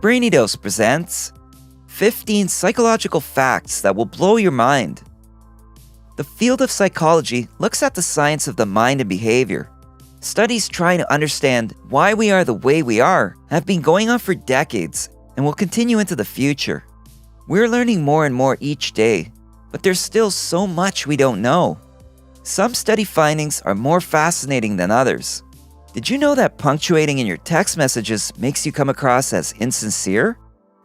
Brainy Dose presents 15 psychological facts that will blow your mind. The field of psychology looks at the science of the mind and behavior. Studies trying to understand why we are the way we are have been going on for decades and will continue into the future. We're learning more and more each day, but there's still so much we don't know. Some study findings are more fascinating than others. Did you know that punctuating in your text messages makes you come across as insincere?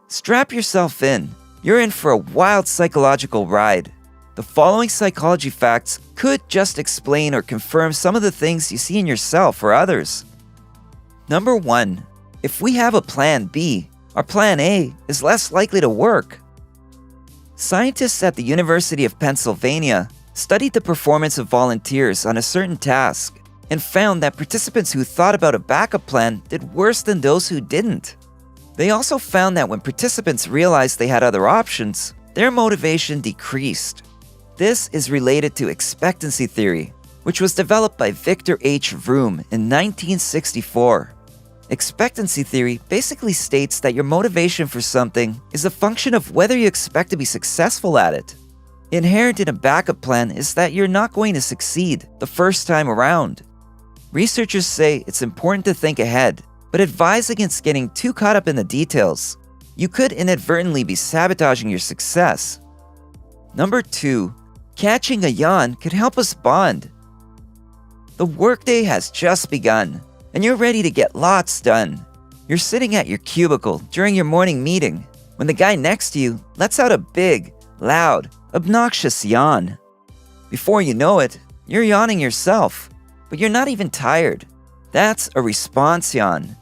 Strap yourself in. You're in for a wild psychological ride. The following psychology facts could just explain or confirm some of the things you see in yourself or others. Number 1. If we have a plan B, our plan A is less likely to work. Scientists at the University of Pennsylvania studied the performance of volunteers on a certain task and found that participants who thought about a backup plan did worse than those who didn't. They also found that when participants realized they had other options, their motivation decreased. This is related to expectancy theory, which was developed by Victor H. Vroom in 1964. Expectancy theory basically states that your motivation for something is a function of whether you expect to be successful at it. Inherent in a backup plan is that you're not going to succeed the first time around. Researchers say it's important to think ahead, but advise against getting too caught up in the details. You could inadvertently be sabotaging your success. Number 2. Catching a yawn could help us bond. The workday has just begun, and you're ready to get lots done. You're sitting at your cubicle during your morning meeting when the guy next to you lets out a big, loud, obnoxious yawn. Before you know it, you're yawning yourself, but you're not even tired. That's a response yawn.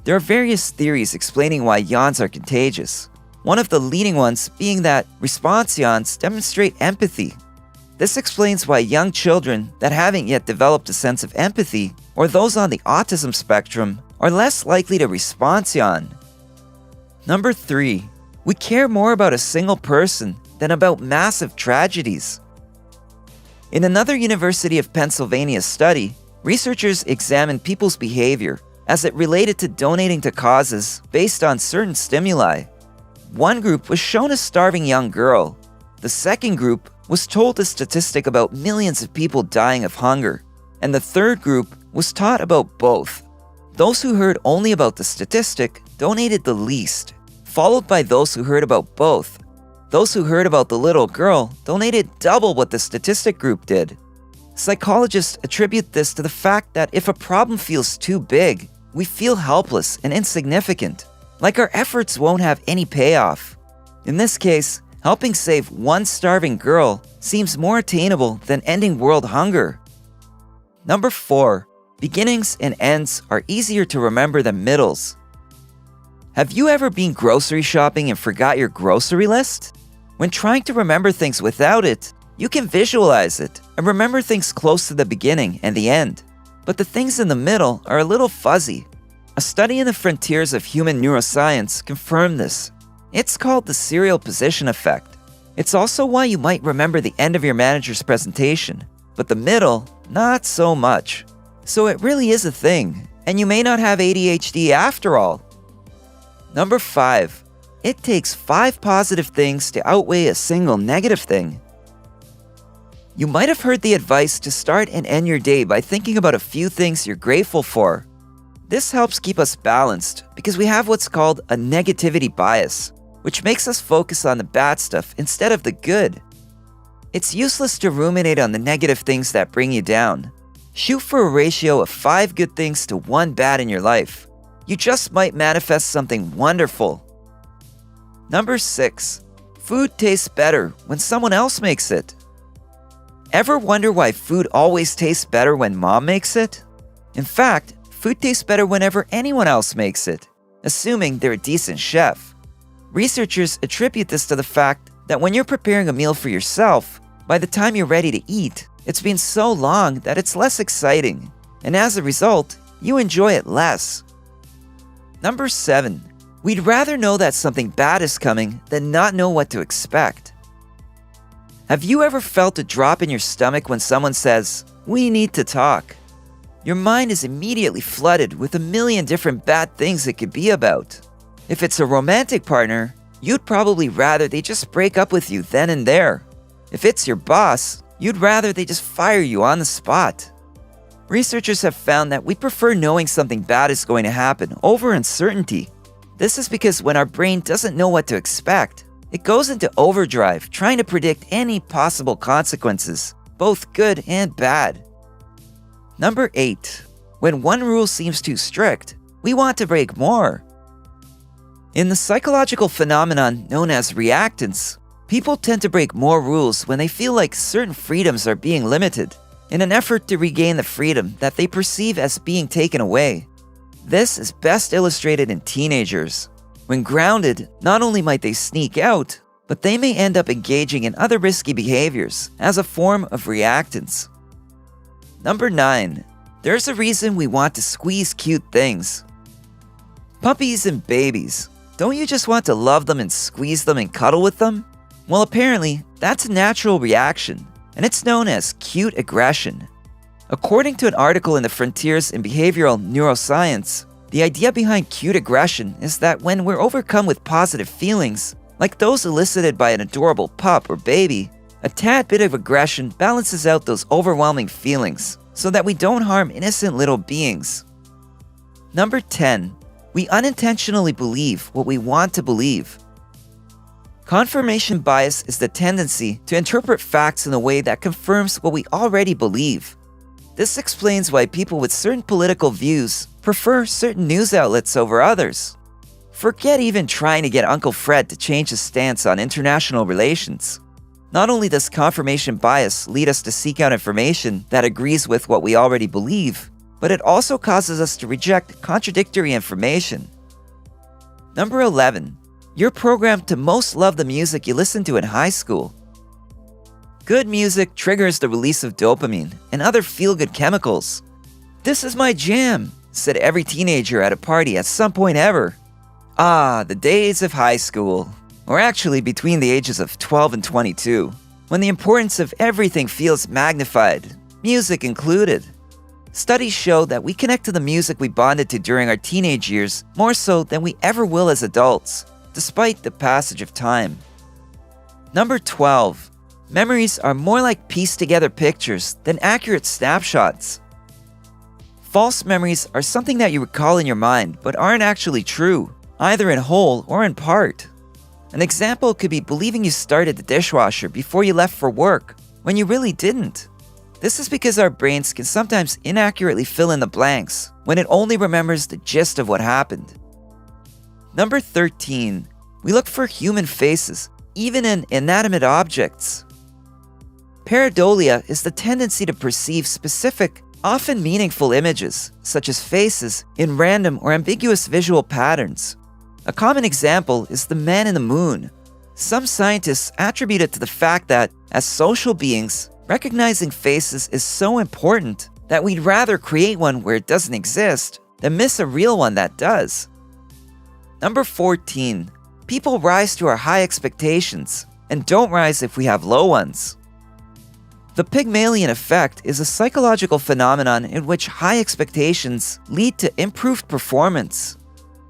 There are various theories explaining why yawns are contagious. One of the leading ones being that response yawns demonstrate empathy. This explains why young children that haven't yet developed a sense of empathy, or those on the autism spectrum, are less likely to response yawn. Number 3. We care more about a single person than about massive tragedies. In another University of Pennsylvania study, researchers examined people's behavior as it related to donating to causes based on certain stimuli. One group was shown a starving young girl. The second group was told a statistic about millions of people dying of hunger. And the third group was taught about both. Those who heard only about the statistic donated the least, followed by those who heard about both. Those who heard about the little girl donated double what the statistic group did. Psychologists attribute this to the fact that if a problem feels too big, we feel helpless and insignificant, like our efforts won't have any payoff. In this case, helping save one starving girl seems more attainable than ending world hunger. Number 4. Beginnings and ends are easier to remember than middles. Have you ever been grocery shopping and forgot your grocery list? When trying to remember things without it, you can visualize it and remember things close to the beginning and the end. But the things in the middle are a little fuzzy. A study in the frontiers of human neuroscience confirmed this. It's called the serial position effect. It's also why you might remember the end of your manager's presentation, but the middle, not so much. So it really is a thing, and you may not have ADHD after all. Number 5. It takes 5 positive things to outweigh a single negative thing. You might have heard the advice to start and end your day by thinking about a few things you're grateful for. This helps keep us balanced because we have what's called a negativity bias, which makes us focus on the bad stuff instead of the good. It's useless to ruminate on the negative things that bring you down. Shoot for a ratio of 5 good things to 1 bad in your life. You just might manifest something wonderful. Number 6. Food tastes better when someone else makes it. Ever wonder why food always tastes better when mom makes it? In fact, food tastes better whenever anyone else makes it, assuming they're a decent chef. Researchers attribute this to the fact that when you're preparing a meal for yourself, by the time you're ready to eat, it's been so long that it's less exciting, and as a result, you enjoy it less. Number 7. We'd rather know that something bad is coming than not know what to expect. Have you ever felt a drop in your stomach when someone says, "We need to talk"? Your mind is immediately flooded with a million different bad things it could be about. If it's a romantic partner, you'd probably rather they just break up with you then and there. If it's your boss, you'd rather they just fire you on the spot. Researchers have found that we prefer knowing something bad is going to happen over uncertainty. This is because when our brain doesn't know what to expect, it goes into overdrive trying to predict any possible consequences, both good and bad. Number 8. When one rule seems too strict, we want to break more. In the psychological phenomenon known as reactance, people tend to break more rules when they feel like certain freedoms are being limited, in an effort to regain the freedom that they perceive as being taken away. This is best illustrated in teenagers. When grounded, not only might they sneak out, but they may end up engaging in other risky behaviors as a form of reactance. Number 9. There's a reason we want to squeeze cute things. Puppies and babies. Don't you just want to love them and squeeze them and cuddle with them? Well, apparently, that's a natural reaction, and it's known as cute aggression. According to an article in the Frontiers in Behavioral Neuroscience, the idea behind cute aggression is that when we're overcome with positive feelings, like those elicited by an adorable pup or baby, a tad bit of aggression balances out those overwhelming feelings so that we don't harm innocent little beings. Number 10. We unintentionally believe what we want to believe. Confirmation bias is the tendency to interpret facts in a way that confirms what we already believe. This explains why people with certain political views prefer certain news outlets over others. Forget even trying to get Uncle Fred to change his stance on international relations. Not only does confirmation bias lead us to seek out information that agrees with what we already believe, but it also causes us to reject contradictory information. Number 11. You're programmed to most love the music you listened to in high school. Good music triggers the release of dopamine and other feel-good chemicals. "This is my jam," said every teenager at a party at some point ever. Ah, the days of high school, or actually between the ages of 12 and 22, when the importance of everything feels magnified, music included. Studies show that we connect to the music we bonded to during our teenage years more so than we ever will as adults, despite the passage of time. Number 12. Memories are more like pieced-together pictures than accurate snapshots. False memories are something that you recall in your mind but aren't actually true, either in whole or in part. An example could be believing you started the dishwasher before you left for work, when you really didn't. This is because our brains can sometimes inaccurately fill in the blanks when it only remembers the gist of what happened. Number 13. We look for human faces, even in inanimate objects. Pareidolia is the tendency to perceive specific, often meaningful images, such as faces, in random or ambiguous visual patterns. A common example is the man in the moon. Some scientists attribute it to the fact that, as social beings, recognizing faces is so important that we'd rather create one where it doesn't exist than miss a real one that does. Number 14. People rise to our high expectations and don't rise if we have low ones. The Pygmalion effect is a psychological phenomenon in which high expectations lead to improved performance.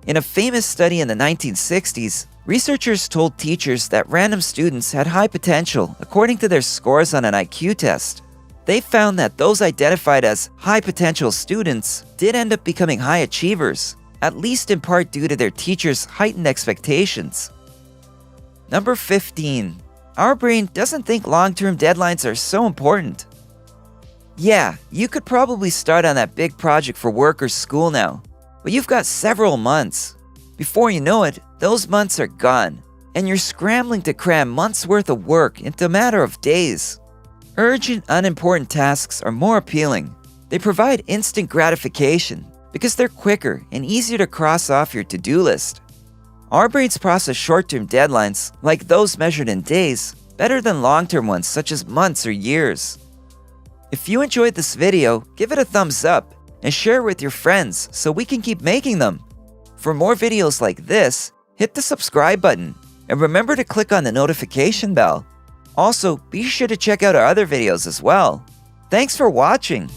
In a famous study in the 1960s, researchers told teachers that random students had high potential according to their scores on an IQ test. They found that those identified as high potential students did end up becoming high achievers, at least in part due to their teachers' heightened expectations. Number 15. Our brain doesn't think long-term deadlines are so important. Yeah, you could probably start on that big project for work or school now, but you've got several months. Before you know it, those months are gone, and you're scrambling to cram months' worth of work into a matter of days. Urgent, unimportant tasks are more appealing. They provide instant gratification because they're quicker and easier to cross off your to-do list. Our brains process short-term deadlines, like those measured in days, better than long-term ones such as months or years. If you enjoyed this video, give it a thumbs up and share it with your friends so we can keep making them. For more videos like this, hit the subscribe button and remember to click on the notification bell. Also, be sure to check out our other videos as well. Thanks for watching!